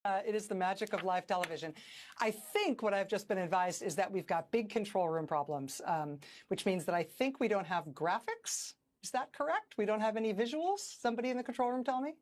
It is the magic of live television. I think what I've just been advised is that we've got big control room problems, which means that I think we don't have graphics. Is that correct? We don't have any visuals? Somebody in the control room tell me?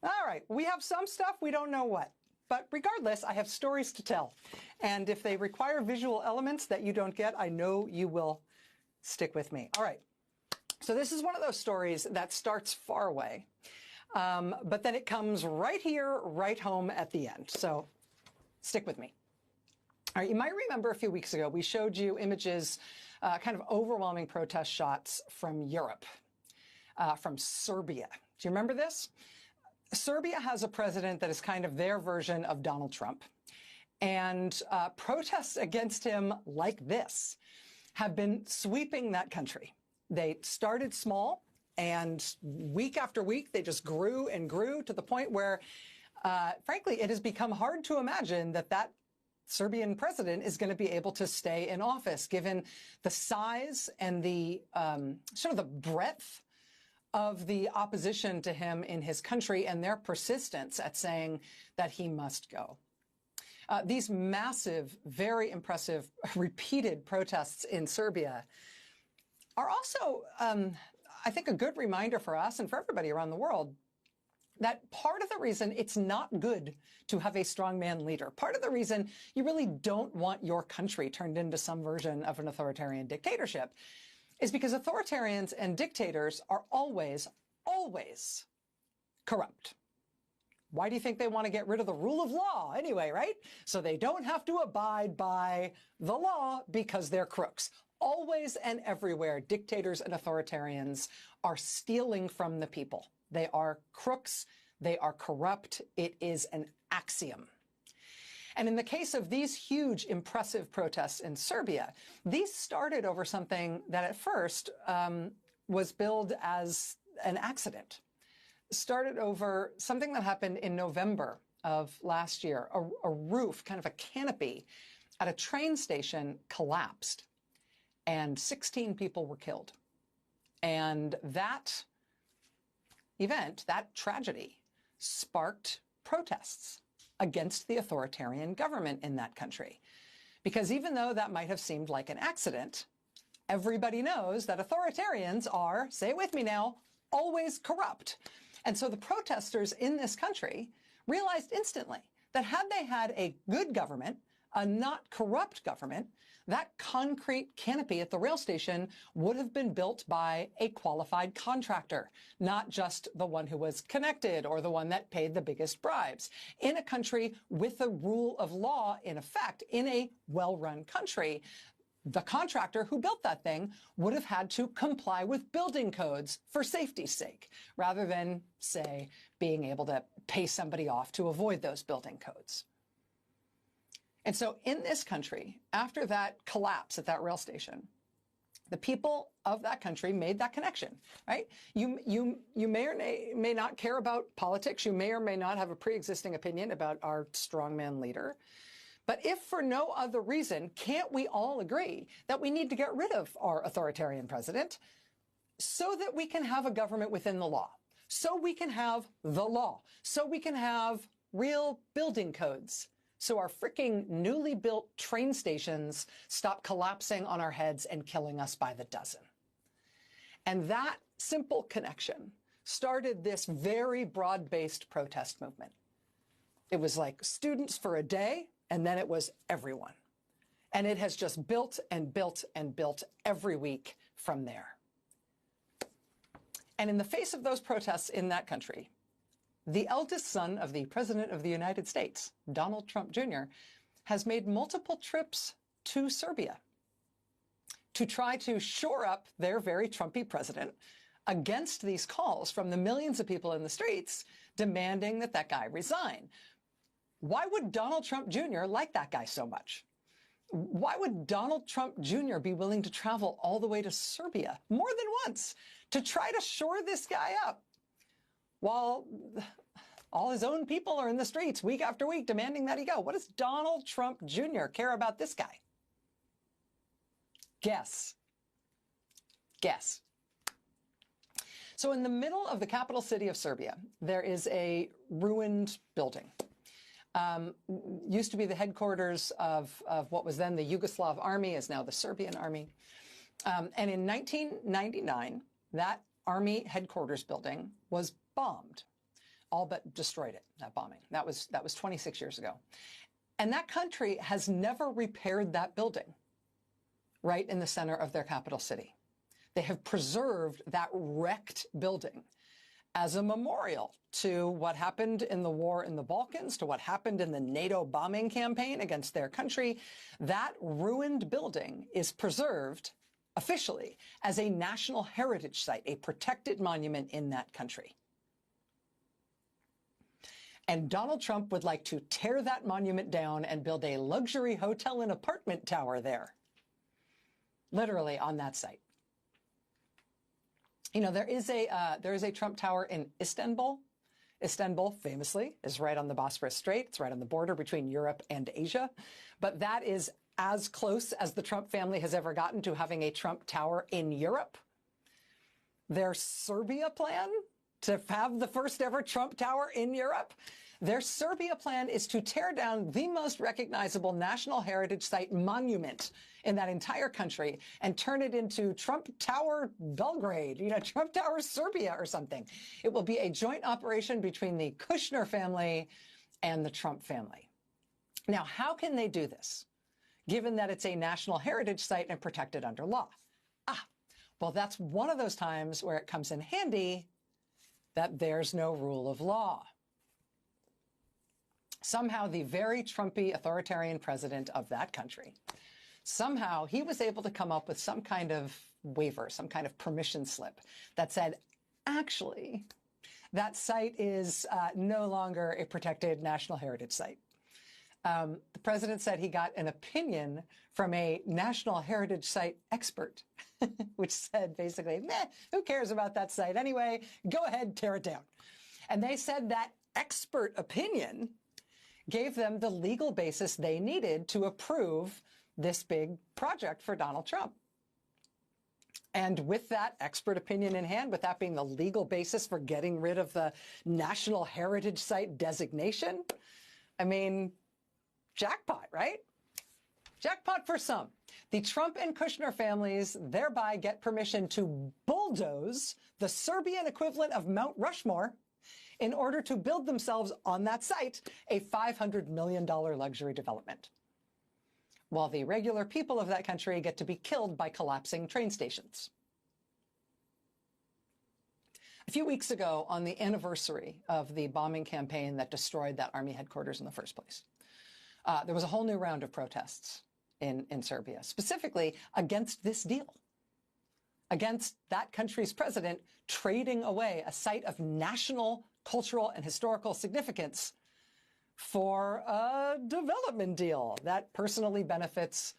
All right, we have some stuff, we don't know what. But regardless, I have stories to tell. And if they require visual elements that you don't get, I know you will stick with me. All right, so this is one of those stories that starts far away. But then it comes right here, right home at the end. So stick with me. All right, you might remember a few weeks ago, we showed you images, kind of overwhelming protest shots from Europe, from Serbia. Do you remember this? Serbia has a president that is kind of their version of Donald Trump. And protests against him like this have been sweeping that country. They started small. And week after week, they just grew and grew to the point where, frankly, it has become hard to imagine that that Serbian president is going to be able to stay in office, given the size and the sort of the breadth of the opposition to him in his country and their persistence at saying that he must go. These massive, very impressive, repeated protests in Serbia are also, I think, a good reminder for us and for everybody around the world that part of the reason it's not good to have a strongman leader, part of the reason you really don't want your country turned into some version of an authoritarian dictatorship is because authoritarians and dictators are always, always corrupt. Why do you think they want to get rid of the rule of law anyway, right? So they don't have to abide by the law because they're crooks. Always and everywhere, dictators and authoritarians are stealing from the people. They are crooks. They are corrupt. It is an axiom. And in the case of these huge, impressive protests in Serbia, these started over something that at first was billed as an accident. Started over something that happened in November of last year. A roof, kind of a canopy at a train station collapsed. And 16 people were killed. And that event, that tragedy, sparked protests against the authoritarian government in that country. Because even though that might have seemed like an accident, everybody knows that authoritarians are, say it with me now, always corrupt. And so the protesters in this country realized instantly that had they had a good government, a not corrupt government, that concrete canopy at the rail station would have been built by a qualified contractor, not just the one who was connected or the one that paid the biggest bribes. In a country with a rule of law in effect, in a well-run country, the contractor who built that thing would have had to comply with building codes for safety's sake, rather than, say, being able to pay somebody off to avoid those building codes. And so in this country, after that collapse at that rail station, the people of that country made that connection, right? You may or may not care about politics. You may or may not have a pre-existing opinion about our strongman leader. But if for no other reason, can't we all agree that we need to get rid of our authoritarian president so that we can have a government within the law, so we can have the law, so we can have real building codes, so our freaking newly built train stations stop collapsing on our heads and killing us by the dozen. And that simple connection started this very broad-based protest movement. It was like students for a day, and then it was everyone. And it has just built and built and built every week from there. And in the face of those protests in that country, the eldest son of the President of the United States, Donald Trump Jr., has made multiple trips to Serbia to try to shore up their very Trumpy president against these calls from the millions of people in the streets demanding that that guy resign. Why would Donald Trump Jr. like that guy so much? Why would Donald Trump Jr. be willing to travel all the way to Serbia more than once to try to shore this guy up, while all his own people are in the streets week after week demanding that he go? What does Donald Trump Jr. care about this guy? Guess. Guess. So in the middle of the capital city of Serbia, there is a ruined building. Used to be the headquarters of what was then the Yugoslav army, is now the Serbian army. And in 1999, that army headquarters building was bombed, all but destroyed it, that bombing. That was 26 years ago. And that country has never repaired that building right in the center of their capital city. They have preserved that wrecked building as a memorial to what happened in the war in the Balkans, to what happened in the NATO bombing campaign against their country. That ruined building is preserved officially as a national heritage site, a protected monument in that country. And Donald Trump would like to tear that monument down and build a luxury hotel and apartment tower there, literally on that site. You know, there is a Trump Tower in Istanbul. Istanbul, famously, is right on the Bosphorus Strait. It's right on the border between Europe and Asia. But that is as close as the Trump family has ever gotten to having a Trump Tower in Europe. Their Serbia plan to have the first ever Trump Tower in Europe, their Serbia plan is to tear down the most recognizable national heritage site monument in that entire country and turn it into Trump Tower Belgrade, you know, Trump Tower Serbia or something. It will be a joint operation between the Kushner family and the Trump family. Now, how can they do this, given that it's a national heritage site and protected under law? Well, that's one of those times where it comes in handy that there's no rule of law. Somehow the very Trumpy authoritarian president of that country, somehow he was able to come up with some kind of waiver, some kind of permission slip that said, actually, that site is no longer a protected national heritage site. The president said he got an opinion from a national heritage site expert, which said basically, meh, who cares about that site anyway? Go ahead, tear it down. And they said that expert opinion gave them the legal basis they needed to approve this big project for Donald Trump. And with that expert opinion in hand, with that being the legal basis for getting rid of the National Heritage Site designation, I mean, jackpot, right? Jackpot for some. The Trump and Kushner families thereby get permission to bulldoze the Serbian equivalent of Mount Rushmore in order to build themselves on that site a $500 million luxury development, while the regular people of that country get to be killed by collapsing train stations. A few weeks ago, on the anniversary of the bombing campaign that destroyed that army headquarters in the first place, there was a whole new round of protests in Serbia, specifically against this deal, against that country's president trading away a site of national, cultural, and historical significance for a development deal that personally benefits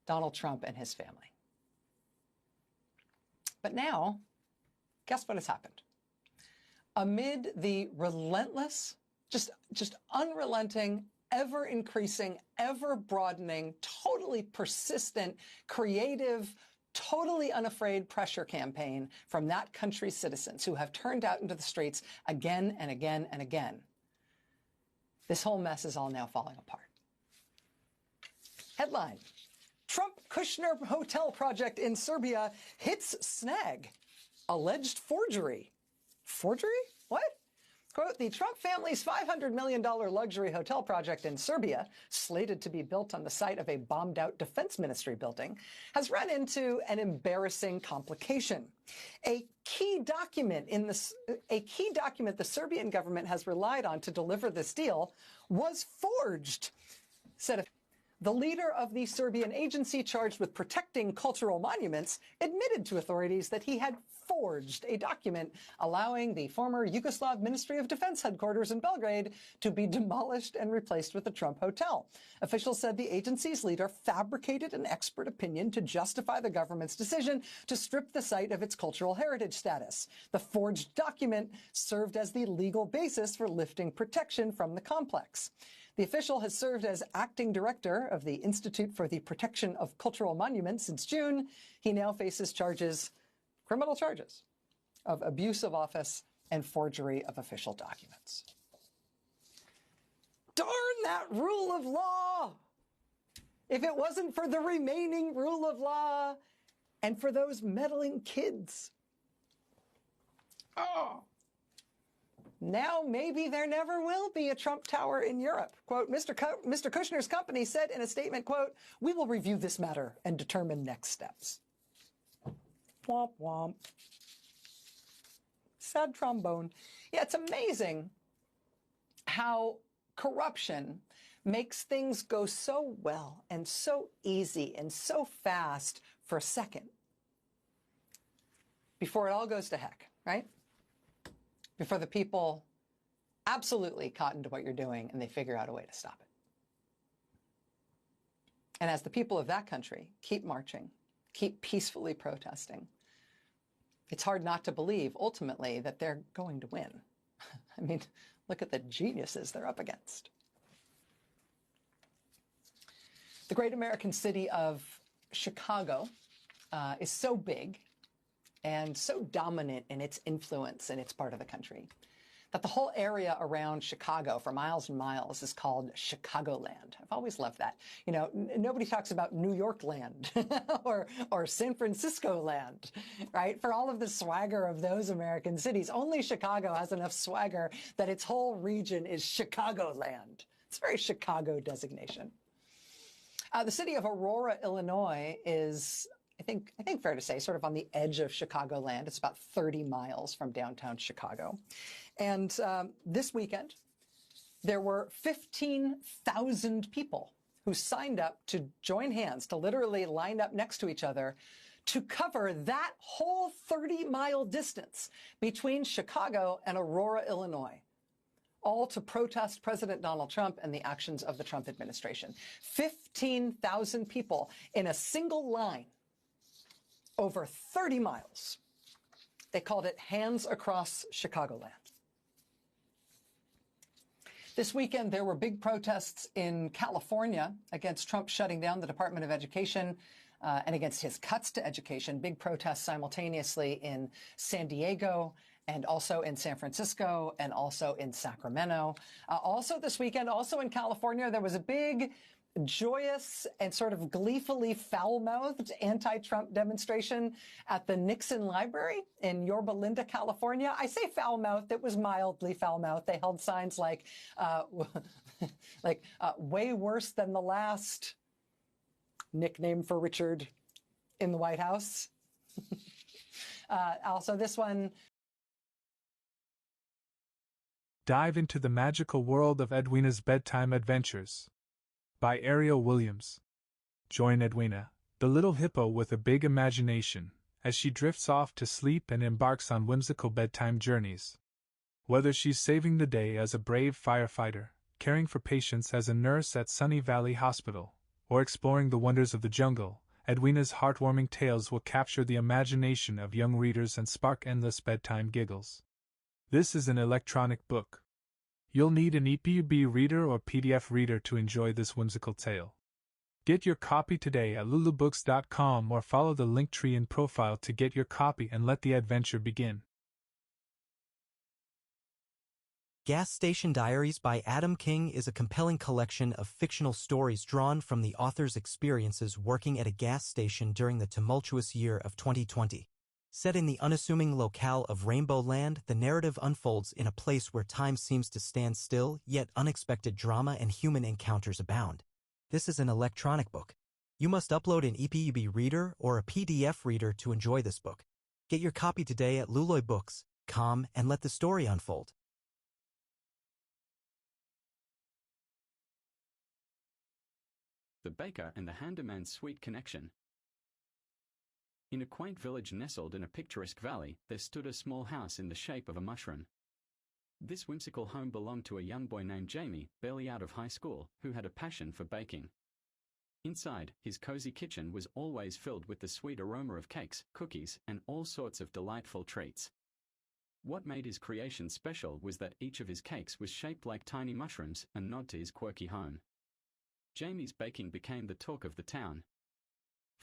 Donald Trump and his family. But now, guess what has happened? Amid the relentless, just unrelenting, ever-increasing, ever-broadening, totally persistent, creative, totally unafraid pressure campaign from that country's citizens who have turned out into the streets again and again and again, this whole mess is all now falling apart. Headline: Trump-Kushner hotel project in Serbia hits snag. Alleged forgery. Forgery? What? Quote, the Trump family's $500 million luxury hotel project in Serbia, slated to be built on the site of a bombed-out defense ministry building, has run into an embarrassing complication. A key document the Serbian government has relied on to deliver this deal was forged, said the leader of the Serbian agency charged with protecting cultural monuments admitted to authorities that he had forged a document allowing the former Yugoslav Ministry of Defense headquarters in Belgrade to be demolished and replaced with the Trump Hotel. Officials said the agency's leader fabricated an expert opinion to justify the government's decision to strip the site of its cultural heritage status. The forged document served as the legal basis for lifting protection from the complex. The official has served as acting director of the Institute for the Protection of Cultural Monuments since June. He now faces criminal charges, of abuse of office and forgery of official documents. Darn that rule of law! If it wasn't for the remaining rule of law and for those meddling kids. Oh. Now maybe there never will be a Trump Tower in Europe. Quote, Mr. Kushner's company said in a statement, quote, "We will review this matter and determine next steps." Womp womp. Sad trombone. Yeah, it's amazing how corruption makes things go so well and so easy and so fast for a second before it all goes to heck, right? Before the people absolutely cotton to what you're doing and they figure out a way to stop it. And as the people of that country keep marching, keep peacefully protesting, it's hard not to believe ultimately that they're going to win. I mean, look at the geniuses they're up against. The great American city of Chicago is so big and so dominant in its influence in its part of the country that the whole area around Chicago for miles and miles is called Chicagoland. I've always loved that. You know, nobody talks about New York land or San Francisco land, right? For all of the swagger of those American cities, only Chicago has enough swagger that its whole region is Chicagoland. It's a very Chicago designation. The city of Aurora, Illinois is, I think fair to say, sort of on the edge of Chicagoland. It's about 30 miles from downtown Chicago. And this weekend, there were 15,000 people who signed up to join hands, to literally line up next to each other to cover that whole 30-mile distance between Chicago and Aurora, Illinois, all to protest President Donald Trump and the actions of the Trump administration. 15,000 people in a single line over 30 miles. They called it Hands Across Chicagoland. This weekend, there were big protests in California against Trump shutting down the Department of Education and against his cuts to education. Big protests simultaneously in San Diego and also in San Francisco and also in Sacramento. Also this weekend, also in California, there was a big, joyous and sort of gleefully foul-mouthed anti-Trump demonstration at the Nixon Library in Yorba Linda, California. I say foul-mouthed, it was mildly foul-mouthed. They held signs like, way worse than the last, nickname for Richard in the White House. Also this one. Dive into the magical world of Edwina's Bedtime Adventures by Ariel Williams. Join Edwina, the little hippo with a big imagination, as she drifts off to sleep and embarks on whimsical bedtime journeys. Whether she's saving the day as a brave firefighter, caring for patients as a nurse at Sunny Valley Hospital, or exploring the wonders of the jungle, Edwina's heartwarming tales will capture the imagination of young readers and spark endless bedtime giggles. This is an electronic book. You'll need an EPUB reader or PDF reader to enjoy this whimsical tale. Get your copy today at lulubooks.com or follow the link tree in profile to get your copy and let the adventure begin. Gas Station Diaries by Adam King is a compelling collection of fictional stories drawn from the author's experiences working at a gas station during the tumultuous year of 2020. Set in the unassuming locale of Rainbow Land, the narrative unfolds in a place where time seems to stand still, yet unexpected drama and human encounters abound. This is an electronic book. You must upload an EPUB reader or a PDF reader to enjoy this book. Get your copy today at lulubooks.com and let the story unfold. The Baker and the Handyman's Sweet Connection. In a quaint village nestled in a picturesque valley, there stood a small house in the shape of a mushroom. This whimsical home belonged to a young boy named Jamie, barely out of high school, who had a passion for baking. Inside, his cozy kitchen was always filled with the sweet aroma of cakes, cookies, and all sorts of delightful treats. What made his creation special was that each of his cakes was shaped like tiny mushrooms, a nod to his quirky home. Jamie's baking became the talk of the town.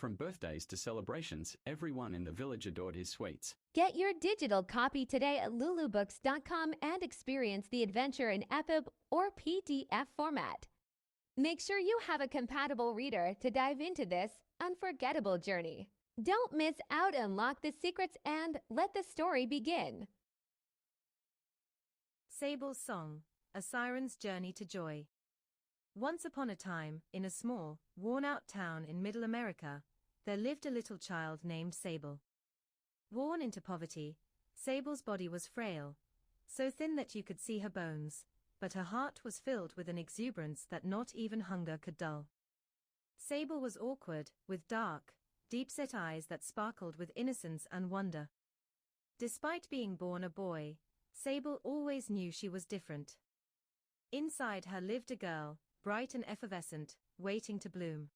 From birthdays to celebrations, everyone in the village adored his sweets. Get your digital copy today at lulubooks.com and experience the adventure in EPUB or PDF format. Make sure you have a compatible reader to dive into this unforgettable journey. Don't miss out, unlock the secrets, and let the story begin. Sable's Song, A Siren's Journey to Joy. Once upon a time, in a small, worn-out town in Middle America, there lived a little child named Sable. Worn into poverty, Sable's body was frail, so thin that you could see her bones, but her heart was filled with an exuberance that not even hunger could dull. Sable was awkward, with dark, deep-set eyes that sparkled with innocence and wonder. Despite being born a boy, Sable always knew she was different. Inside her lived a girl, bright and effervescent, waiting to bloom.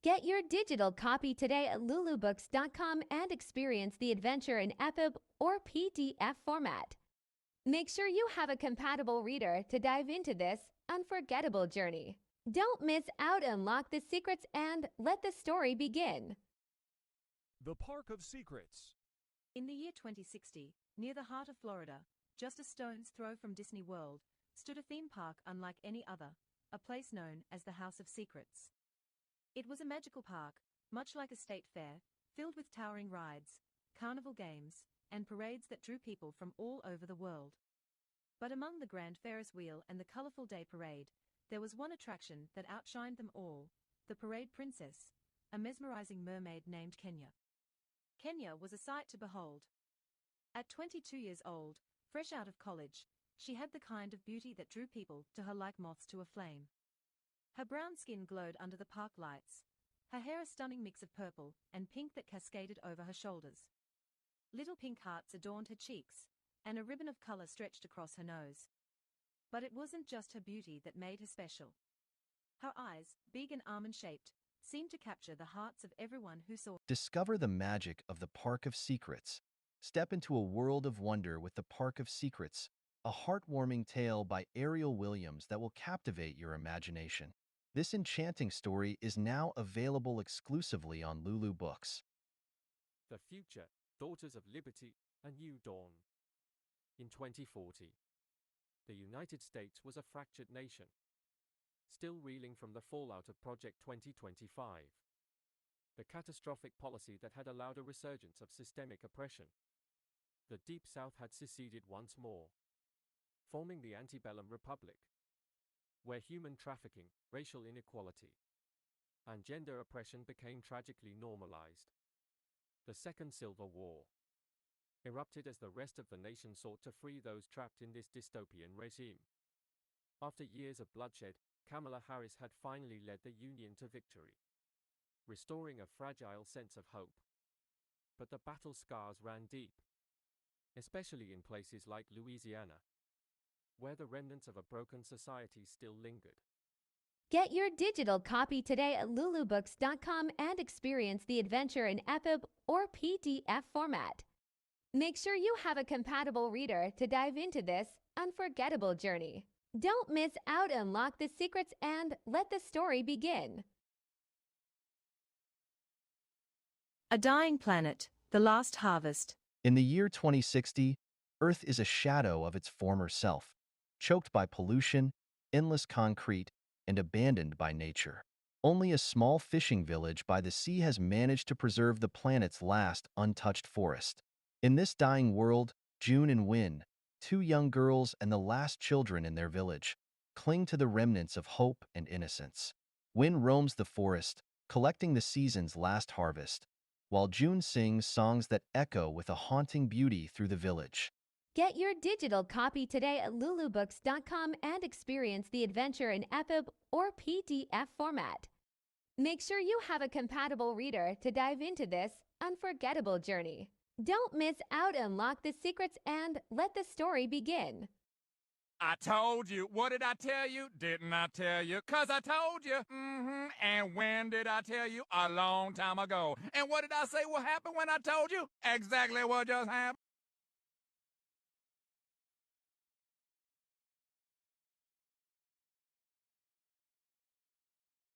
Get your digital copy today at lulubooks.com and experience the adventure in EPUB or PDF format. Make sure you have a compatible reader to dive into this unforgettable journey. Don't miss out, unlock the secrets, and let the story begin. The Park of Secrets. In the year 2060, near the heart of Florida, just a stone's throw from Disney World, stood a theme park unlike any other, a place known as the House of Secrets. It was a magical park, much like a state fair, filled with towering rides, carnival games, and parades that drew people from all over the world. But among the grand Ferris wheel and the colorful day parade, there was one attraction that outshined them all, the Parade Princess, a mesmerizing mermaid named Kenya. Kenya was a sight to behold. At 22 years old, fresh out of college, she had the kind of beauty that drew people to her like moths to a flame. Her brown skin glowed under the park lights, her hair a stunning mix of purple and pink that cascaded over her shoulders. Little pink hearts adorned her cheeks, and a ribbon of color stretched across her nose. But it wasn't just her beauty that made her special. Her eyes, big and almond-shaped, seemed to capture the hearts of everyone who saw her. Discover the magic of the Park of Secrets. Step into a world of wonder with the Park of Secrets, a heartwarming tale by Ariel Williams that will captivate your imagination. This enchanting story is now available exclusively on Lulu Books. The Future, Daughters of Liberty, A New Dawn. In 2040, the United States was a fractured nation, still reeling from the fallout of Project 2025, the catastrophic policy that had allowed a resurgence of systemic oppression. The Deep South had seceded once more, forming the antebellum republic, where human trafficking, racial inequality, and gender oppression became tragically normalized. The Second Civil War erupted as the rest of the nation sought to free those trapped in this dystopian regime. After years of bloodshed, Kamala Harris had finally led the Union to victory, restoring a fragile sense of hope. But the battle scars ran deep, especially in places like Louisiana, where the remnants of a broken society still lingered. Get your digital copy today at lulubooks.com and experience the adventure in EPUB or PDF format. Make sure you have a compatible reader to dive into this unforgettable journey. Don't miss out, unlock the secrets, and let the story begin. A Dying Planet, The Last Harvest. In the year 2060, Earth is a shadow of its former self, choked by pollution, endless concrete, and abandoned by nature. Only a small fishing village by the sea has managed to preserve the planet's last untouched forest. In this dying world, June and Win, two young girls and the last children in their village, cling to the remnants of hope and innocence. Win roams the forest, collecting the season's last harvest, while June sings songs that echo with a haunting beauty through the village. Get your digital copy today at lulubooks.com and experience the adventure in EPUB or PDF format. Make sure you have a compatible reader to dive into this unforgettable journey. Don't miss out, unlock the secrets, and let the story begin. I told you. What did I tell you? Didn't I tell you? 'Cause I told you. And when did I tell you? A long time ago. And what did I say will happen when I told you? Exactly what just happened.